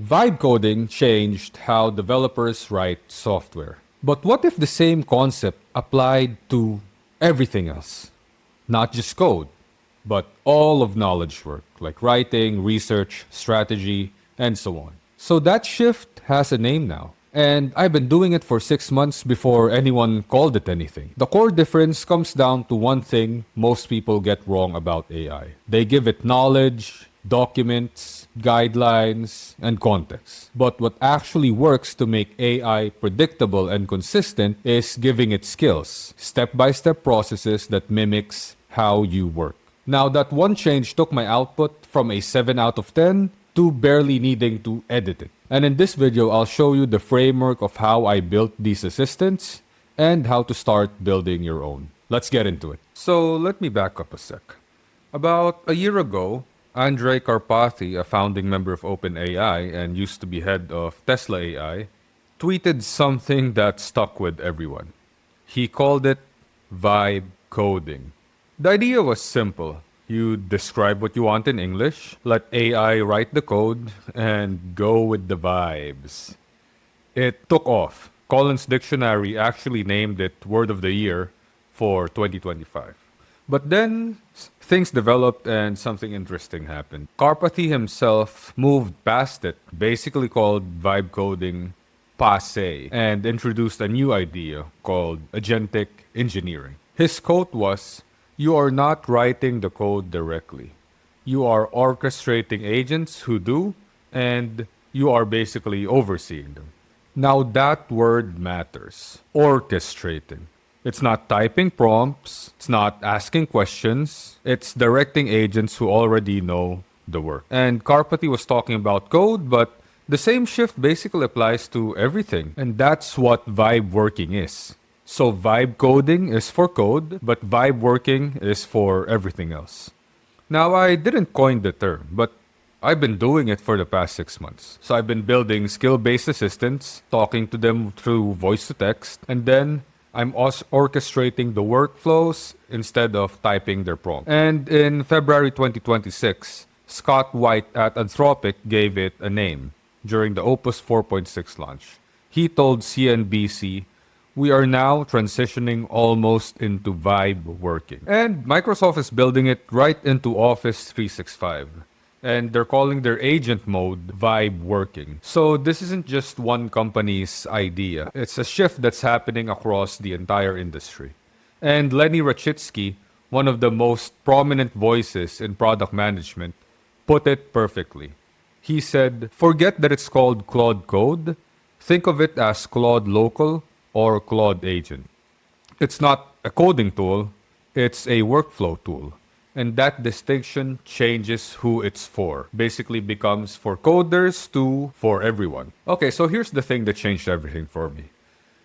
Vibe coding changed how developers write software. But what if the same concept applied to everything else? Not just code, but all of knowledge work, like writing, research, strategy, and so on. So that shift has a name now. And I've been doing it for 6 months before anyone called it anything. The core difference comes down to one thing most people get wrong about AI. They give it knowledge, documents, guidelines, and context. But what actually works to make AI predictable and consistent is giving it skills, step-by-step processes that mimics how you work. Now, that one change took my output from a 7 out of 10 to barely needing to edit it. And in this video, I'll show you the framework of how I built these assistants and how to start building your own. Let's get into it. So let me back up a sec. About a year ago, Andrej Karpathy, a founding member of OpenAI and used to be head of Tesla AI, tweeted something that stuck with everyone. He called it vibe coding. The idea was simple. You describe what you want in English, let AI write the code, and go with the vibes. It took off. Collins Dictionary actually named it Word of the Year for 2025. But then things developed and something interesting happened. Karpathy himself moved past it, basically called vibe coding passe, and introduced a new idea called agentic engineering. His quote was, "You are not writing the code directly. You are orchestrating agents who do, and you are basically overseeing them." Now that word matters. Orchestrating. It's not typing prompts, it's not asking questions, it's directing agents who already know the work. And Karpathy was talking about code, but the same shift basically applies to everything. And that's what vibe working is. So vibe coding is for code, but vibe working is for everything else. Now, I didn't coin the term, but I've been doing it for the past 6 months. So I've been building skill-based assistants, talking to them through voice to text, and then I'm orchestrating the workflows instead of typing their prompt. And in February 2026, Scott White at Anthropic gave it a name during the Opus 4.6 launch. He told CNBC, "We are now transitioning almost into vibe working." And Microsoft is building it right into Office 365. And they're calling their agent mode vibe working. So this isn't just one company's idea. It's a shift that's happening across the entire industry. And Lenny Rachitsky, one of the most prominent voices in product management, put it perfectly. He said, "Forget that it's called Claude Code. Think of it as Claude Local or Claude Agent. It's not a coding tool, it's a workflow tool." And that distinction changes who it's for. Basically becomes for coders to for everyone. Okay, so here's the thing that changed everything for me.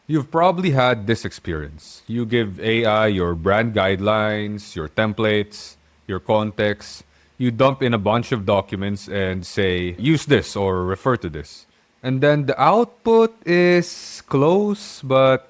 You've probably had this experience. You give AI your brand guidelines, your templates, your context. You dump in a bunch of documents and say, "Use this or refer to this." And then the output is close, but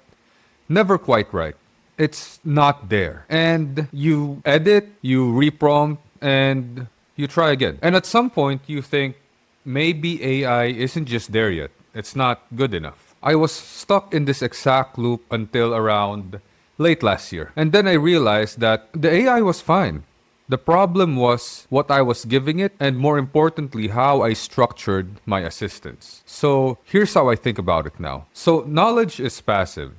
never quite right. It's not there. And you edit, you reprompt, and you try again. And at some point, you think, maybe AI isn't just there yet. It's not good enough. I was stuck in this exact loop until around late last year. And then I realized that the AI was fine. The problem was what I was giving it, and more importantly, how I structured my assistants. So here's how I think about it now. So knowledge is passive.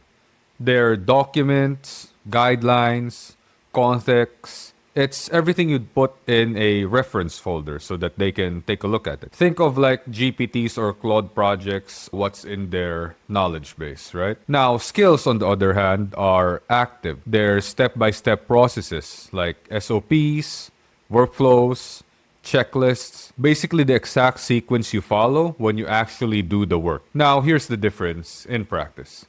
They're documents, guidelines, context. It's everything you'd put in a reference folder so that they can take a look at it. Think of like GPTs or Claude projects, what's in their knowledge base, right? Now, skills, on the other hand, are active. They're step-by-step processes like SOPs, workflows, checklists, basically the exact sequence you follow when you actually do the work. Now, here's the difference in practice.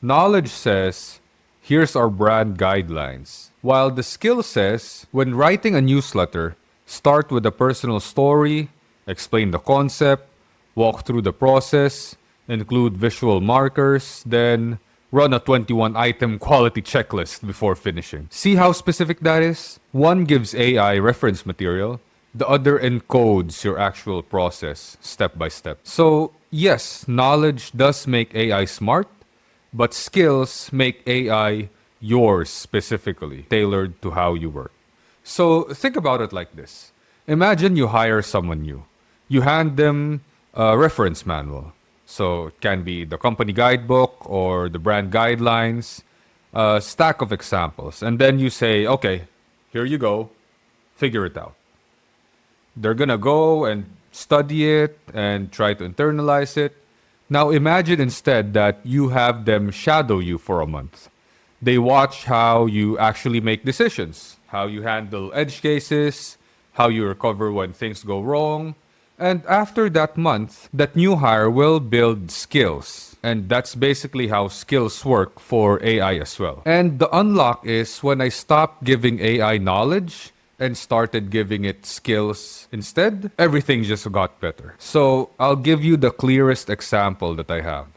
Knowledge says, "Here's our brand guidelines." While the skill says, when writing a newsletter, start with a personal story, explain the concept, walk through the process, include visual markers, then run a 21-item quality checklist before finishing. See how specific that is? One gives AI reference material, The other encodes your actual process step by step. So, yes, knowledge does make AI smart, but skills make AI yours specifically, tailored to how you work. So, think about it like this. Imagine you hire someone new. You hand them a reference manual. So, it can be the company guidebook or the brand guidelines, a stack of examples. And then you say, okay, here you go, figure it out. They're gonna go and study it and try to internalize it. Now imagine instead that you have them shadow you for a month. They watch how you actually make decisions, how you handle edge cases, how you recover when things go wrong. And after that month, that new hire will build skills. And that's basically how skills work for AI as well. And the unlock is when I stopped giving AI knowledge and started giving it skills instead, everything just got better. So I'll give you the clearest example that I have,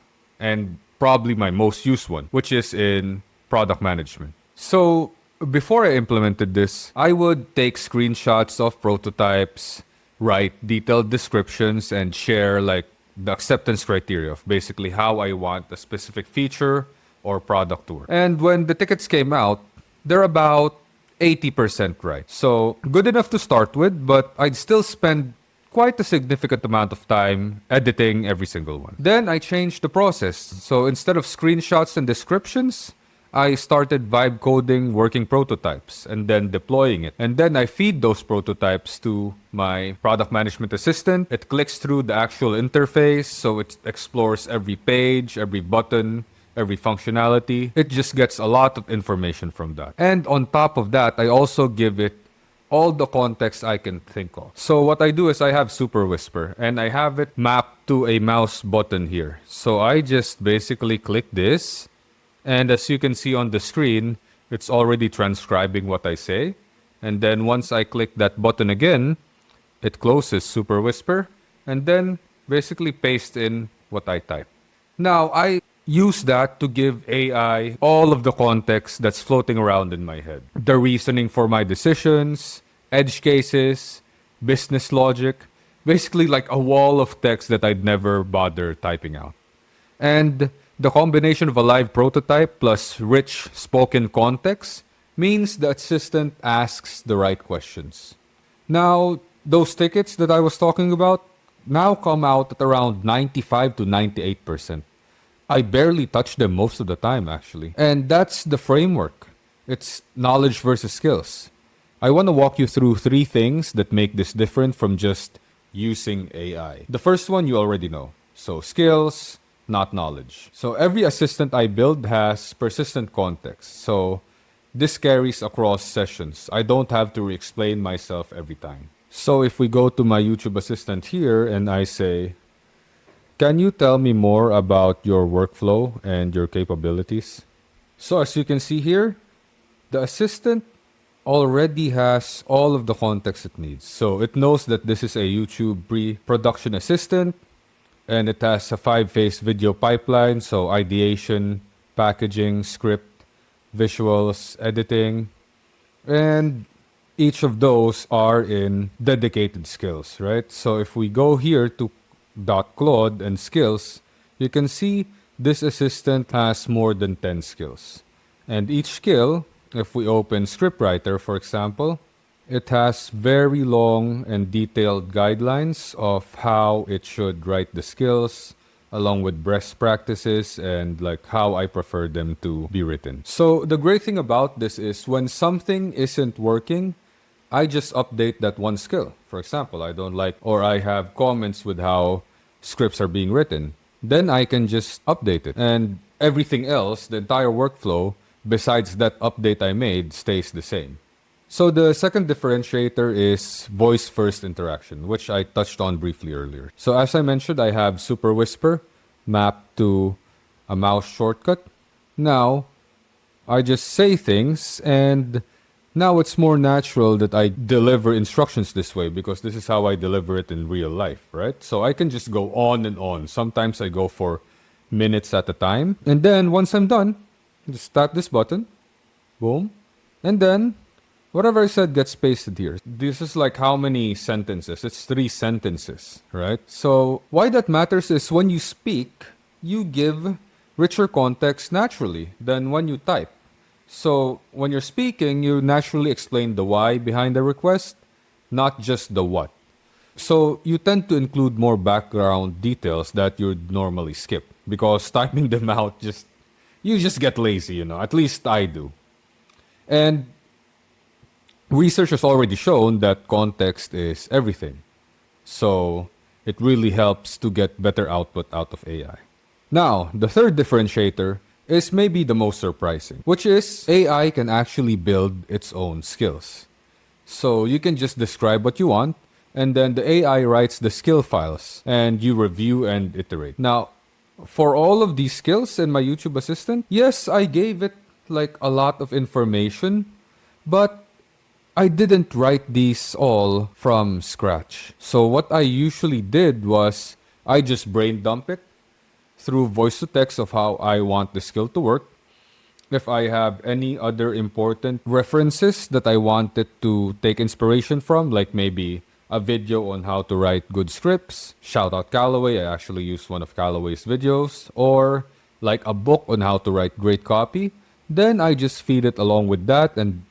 and probably my most used one, which is in product management. So before I implemented this, I would take screenshots of prototypes, write detailed descriptions, and share like the acceptance criteria of basically how I want a specific feature or product to work. And when the tickets came out, they're about 80% right. So good enough to start with, but I'd still spend quite a significant amount of time editing every single one. Then I changed the process. So instead of screenshots and descriptions, I started vibe coding working prototypes and then deploying it. And then I feed those prototypes to my product management assistant. It clicks through the actual interface, so it explores every page, every button, every functionality. It just gets a lot of information from that. And on top of that, I also give it all the context I can think of. So what I do is I have Super Whisper and I have it mapped to a mouse button here. So I just basically click this, and as you can see on the screen, it's already transcribing what I say. And then once I click that button again, it closes Super Whisper and then basically paste in what I type. Now, I use that to give AI all of the context that's floating around in my head. The reasoning for my decisions, edge cases, business logic, basically like a wall of text that I'd never bother typing out. And the combination of a live prototype plus rich spoken context means the assistant asks the right questions. Now, those tickets that I was talking about now come out at around 95 to 98%. I barely touch them most of the time, actually. And that's the framework. It's knowledge versus skills. I want to walk you through 3 things that make this different from just using AI. The first one you already know. So skills, not knowledge. So every assistant I build has persistent context. So this carries across sessions. I don't have to re-explain myself every time. So if we go to my YouTube assistant here and I say, can you tell me more about your workflow and your capabilities? So as you can see here, the assistant already has all of the context it needs. So it knows that this is a YouTube pre-production assistant, and it has a 5-phase video pipeline. So ideation, packaging, script, visuals, editing, and each of those are in dedicated skills, right? So if we go here to .Claude and skills, you can see this assistant has more than 10 skills. And each skill, if we open scriptwriter, for example, it has very long and detailed guidelines of how it should write the skills, along with best practices and like how I prefer them to be written. So the great thing about this is when something isn't working, I just update that one skill. For example, I don't like or I have comments with how scripts are being written. Then I can just update it. And everything else, the entire workflow, besides that update I made, stays the same. So the second differentiator is voice-first interaction, which I touched on briefly earlier. So as I mentioned, I have Super Whisper mapped to a mouse shortcut. Now, I just say things, and now it's more natural that I deliver instructions this way because this is how I deliver it in real life, right? So I can just go on and on. Sometimes I go for minutes at a time. And then once I'm done, just tap this button, boom, and then Whatever I said gets pasted here. This is like how many sentences? It's 3 sentences, right? So why that matters is when you speak, you give richer context naturally than when you type. So when you're speaking, you naturally explain the why behind the request, not just the what. So you tend to include more background details that you'd normally skip because typing them out just you just get lazy, At least I do. And research has already shown that context is everything. So it really helps to get better output out of AI. Now, the third differentiator is maybe the most surprising, which is AI can actually build its own skills. So you can just describe what you want, and then the AI writes the skill files, and you review and iterate. Now, for all of these skills in my YouTube Assistant, yes, I gave it like a lot of information, but I didn't write these all from scratch. So what I usually did was I just brain dump it through voice to text of how I want the skill to work. If I have any other important references that I wanted to take inspiration from, like maybe a video on how to write good scripts, shout out Callaway, I actually used one of Callaway's videos, or like a book on how to write great copy, then I just feed it along with that and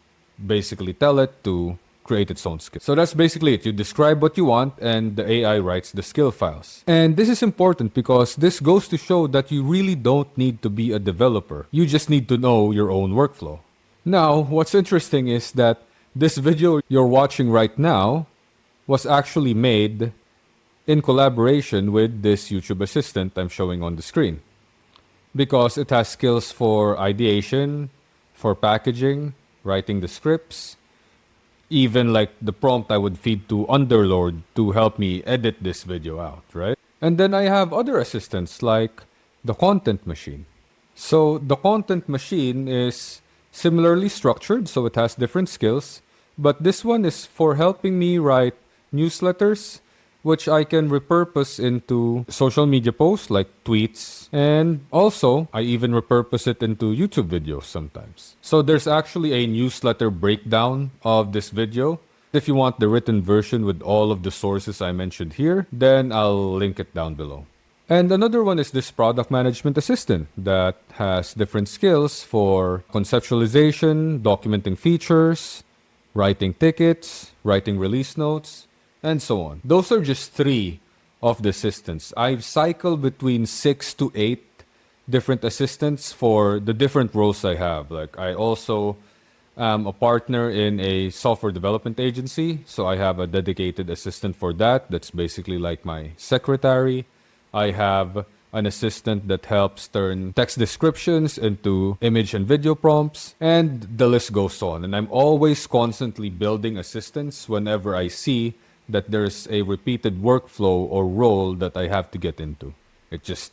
basically tell it to create its own skill. So that's basically it. You describe what you want and the AI writes the skill files. And this is important because this goes to show that you really don't need to be a developer. You just need to know your own workflow. Now, what's interesting is that this video you're watching right now was actually made in collaboration with this YouTube assistant I'm showing on the screen. Because it has skills for ideation, for packaging, writing the scripts, even like the prompt I would feed to Underlord to help me edit this video out, right? And then I have other assistants like the content machine. So the content machine is similarly structured, so it has different skills, but this one is for helping me write newsletters, which I can repurpose into social media posts like tweets. And also, I even repurpose it into YouTube videos sometimes. So there's actually a newsletter breakdown of this video. If you want the written version with all of the sources I mentioned here, then I'll link it down below. And another one is this product management assistant that has different skills for conceptualization, documenting features, writing tickets, writing release notes, and so on. Those are just 3 of the assistants. I've cycled between 6 to 8 different assistants for the different roles I have. Like I also am a partner in a software development agency, so I have a dedicated assistant for that. That's basically like my secretary. I have an assistant that helps turn text descriptions into image and video prompts, and the list goes on. And I'm always constantly building assistants whenever I see that there's a repeated workflow or role that I have to get into. It just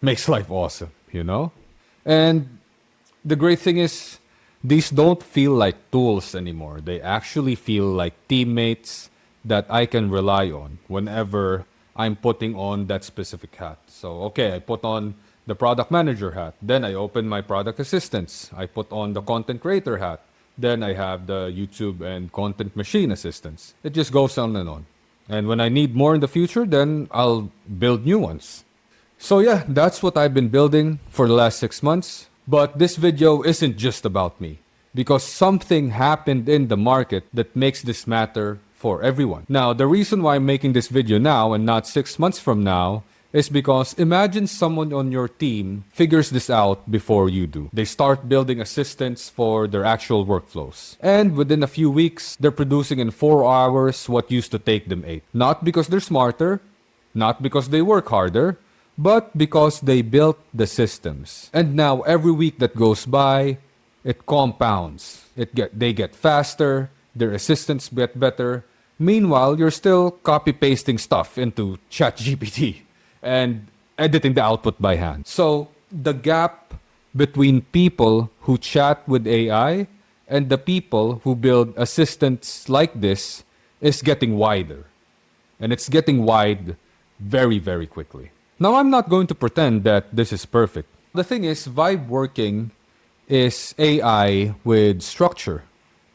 makes life awesome, And the great thing is, these don't feel like tools anymore. They actually feel like teammates that I can rely on whenever I'm putting on that specific hat. So, okay, I put on the product manager hat. Then I open my product assistants. I put on the content creator hat. Then I have the YouTube and content machine assistants. It just goes on and on. And when I need more in the future, then I'll build new ones. So yeah, that's what I've been building for the last 6 months. But this video isn't just about me, because something happened in the market that makes this matter for everyone. Now, the reason why I'm making this video now and not 6 months from now is because imagine someone on your team figures this out before you do. They start building assistants for their actual workflows. And within a few weeks, they're producing in 4 hours what used to take them 8. Not because they're smarter, not because they work harder, but because they built the systems. And now every week that goes by, it compounds. They get faster, their assistants get better. Meanwhile, you're still copy-pasting stuff into ChatGPT and editing the output by hand. So the gap between people who chat with AI and the people who build assistants like this is getting wider. And it's getting wide very, very quickly. Now, I'm not going to pretend that this is perfect. The thing is, vibe working is AI with structure.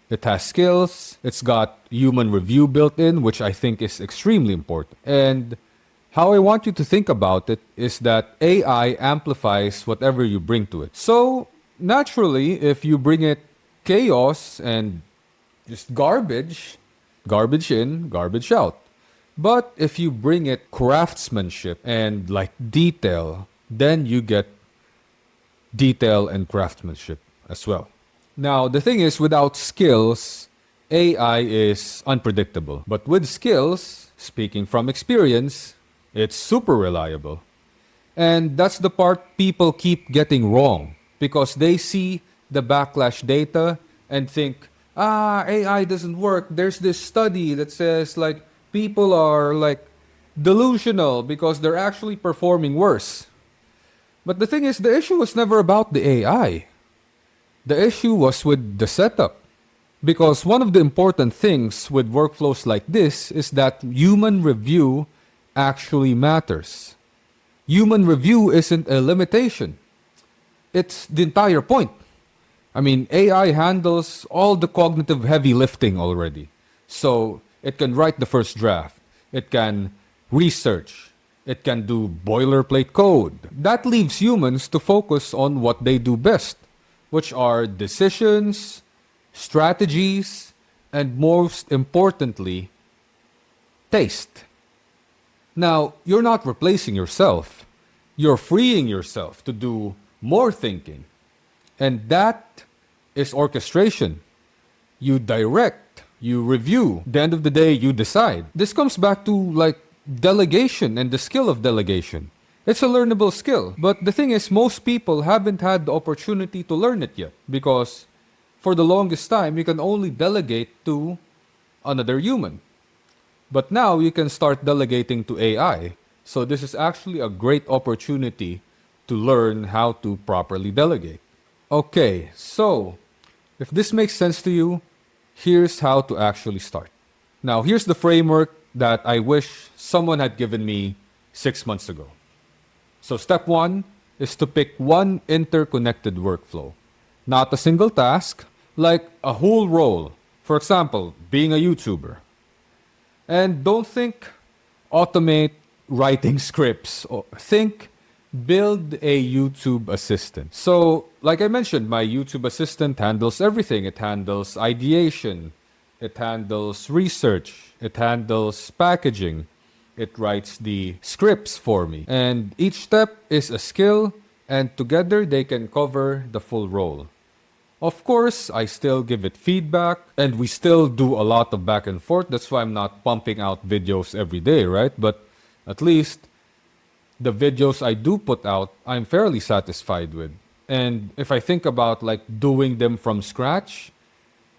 It has skills. It's got human review built in, which I think is extremely important. And how I want you to think about it is that AI amplifies whatever you bring to it. So, naturally, if you bring it chaos and just garbage in, garbage out. But if you bring it craftsmanship and like detail, then you get detail and craftsmanship as well. Now, the thing is, without skills, AI is unpredictable. But with skills, speaking from experience, it's super reliable. And that's the part people keep getting wrong because they see the backlash data and think, AI doesn't work. There's this study that says like people are like delusional because they're actually performing worse. But the thing is, the issue was never about the AI. The issue was with the setup. Because one of the important things with workflows like this is that human review actually matters. Human review isn't a limitation. It's the entire point. I mean, AI handles all the cognitive heavy lifting already. So it can write the first draft. It can research. It can do boilerplate code. That leaves humans to focus on what they do best, which are decisions, strategies, and most importantly, taste. Now, you're not replacing yourself. You're freeing yourself to do more thinking. And that is orchestration. You direct, you review. At the end of the day, you decide. This comes back to like delegation and the skill of delegation. It's a learnable skill. But the thing is, most people haven't had the opportunity to learn it yet because for the longest time, you can only delegate to another human. But now you can start delegating to AI. So this is actually a great opportunity to learn how to properly delegate. Okay, so if this makes sense to you, here's how to actually start. Now, here's the framework that I wish someone had given me 6 months ago. So step one is to pick one interconnected workflow, not a single task, like a whole role. For example, being a YouTuber. And don't think automate writing scripts. Think build a YouTube assistant. So, like I mentioned, my YouTube assistant handles everything. It handles ideation. It handles research. It handles packaging. It writes the scripts for me. And each step is a skill, and together they can cover the full role. Of course, I still give it feedback, and we still do a lot of back and forth. That's why I'm not pumping out videos every day, right? But at least the videos I do put out, I'm fairly satisfied with. And if I think about like doing them from scratch,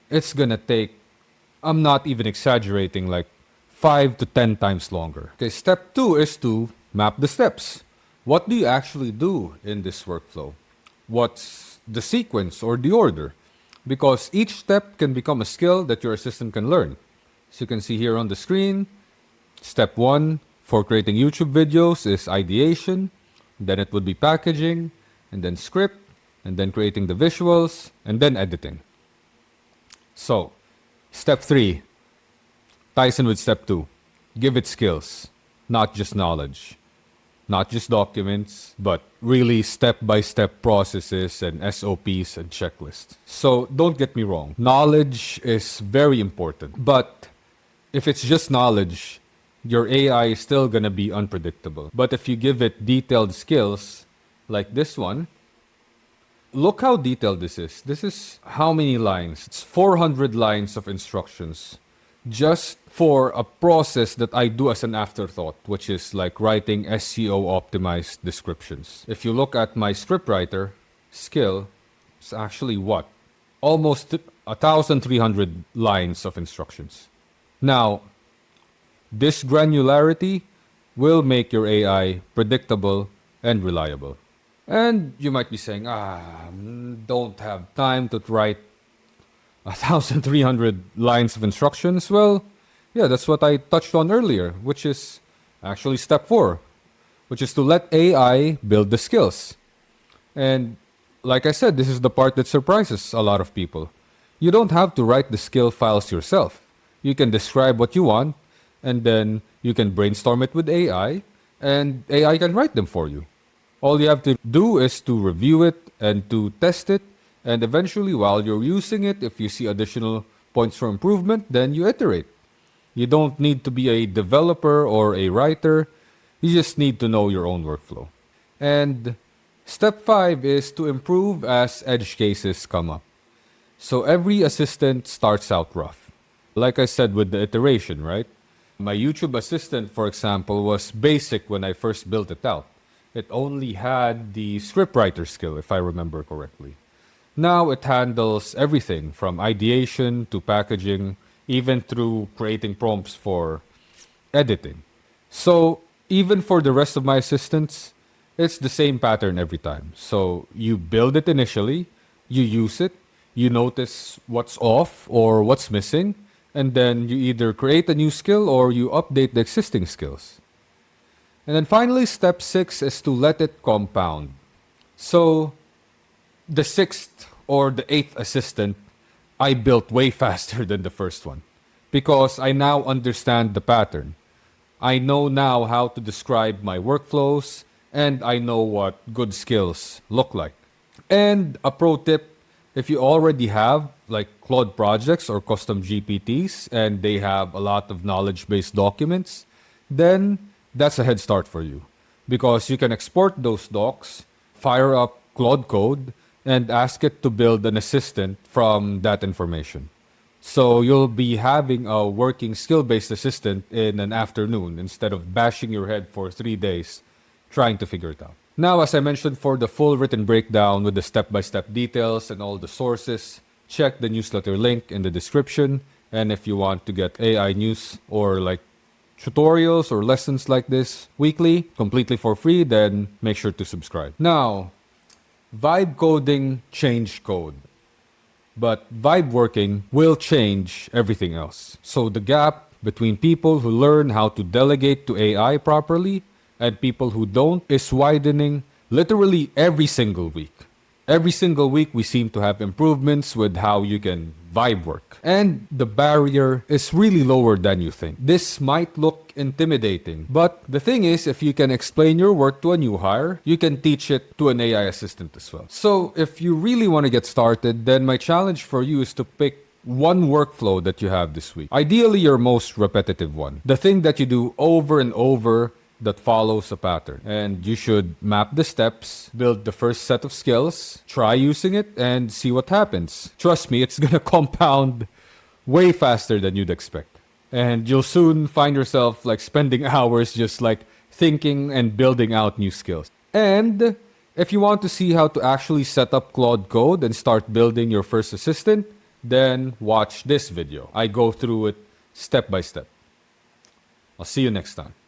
it's gonna take, I'm not even exaggerating, like 5 to 10 times longer. Okay, step two is to map the steps. What do you actually do in this workflow? What's the sequence or the order? Because each step can become a skill that your assistant can learn. So you can see here on the screen, step one for creating YouTube videos is ideation, then it would be packaging, and then script, and then creating the visuals, and then editing. So, step three ties in with step two. Give it skills, not just knowledge. Not just documents, but really step-by-step processes and SOPs and checklists. So don't get me wrong, knowledge is very important. But if it's just knowledge, your AI is still gonna be unpredictable. But if you give it detailed skills, like this one, look how detailed this is. This is how many lines? It's 400 lines of instructions just for a process that I do as an afterthought, which is like writing SEO optimized descriptions. If you look at my scriptwriter skill, it's actually what? Almost 1,300 lines of instructions. Now, this granularity will make your AI predictable and reliable. And you might be saying, don't have time to write 1,300 lines of instructions. Well, yeah, that's what I touched on earlier, which is actually step four, which is to let AI build the skills. And like I said, this is the part that surprises a lot of people. You don't have to write the skill files yourself. You can describe what you want, and then you can brainstorm it with AI, and AI can write them for you. All you have to do is to review it and to test it, and eventually, while you're using it, if you see additional points for improvement, then you iterate. You don't need to be a developer or a writer, you just need to know your own workflow. And step 5 is to improve as edge cases come up. So every assistant starts out rough. Like I said with the iteration, right? My YouTube assistant, for example, was basic when I first built it out. It only had the scriptwriter skill, if I remember correctly. Now it handles everything from ideation to packaging, even through creating prompts for editing. So even for the rest of my assistants, it's the same pattern every time. So you build it initially, you use it, you notice what's off or what's missing, and then you either create a new skill or you update the existing skills. And then finally, step 6 is to let it compound. So the sixth or the eighth assistant, I built way faster than the first one because I now understand the pattern. I know now how to describe my workflows and I know what good skills look like. And a pro tip, if you already have like Claude projects or custom GPTs and they have a lot of knowledge based documents, then that's a head start for you because you can export those docs, fire up Claude Code, and ask it to build an assistant from that information. So you'll be having a working skill-based assistant in an afternoon instead of bashing your head for 3 days trying to figure it out. Now, as I mentioned, for the full written breakdown with the step-by-step details and all the sources, check the newsletter link in the description. And if you want to get AI news or like tutorials or lessons like this weekly, completely for free, then make sure to subscribe. Now, vibe coding changed code. But vibe working will change everything else. So the gap between people who learn how to delegate to AI properly and people who don't is widening literally every single week. Every single week, we seem to have improvements with how you can vibe work. And the barrier is really lower than you think. This might look intimidating, but the thing is, if you can explain your work to a new hire, you can teach it to an AI assistant as well. So if you really want to get started, then my challenge for you is to pick one workflow that you have this week. Ideally, your most repetitive one. The thing that you do over and over that follows a pattern. And you should map the steps, build the first set of skills, try using it, and see what happens. Trust me, it's gonna compound way faster than you'd expect. And you'll soon find yourself like spending hours just like thinking and building out new skills. And if you want to see how to actually set up Claude Code and start building your first assistant, then watch this video. I go through it step by step. I'll see you next time.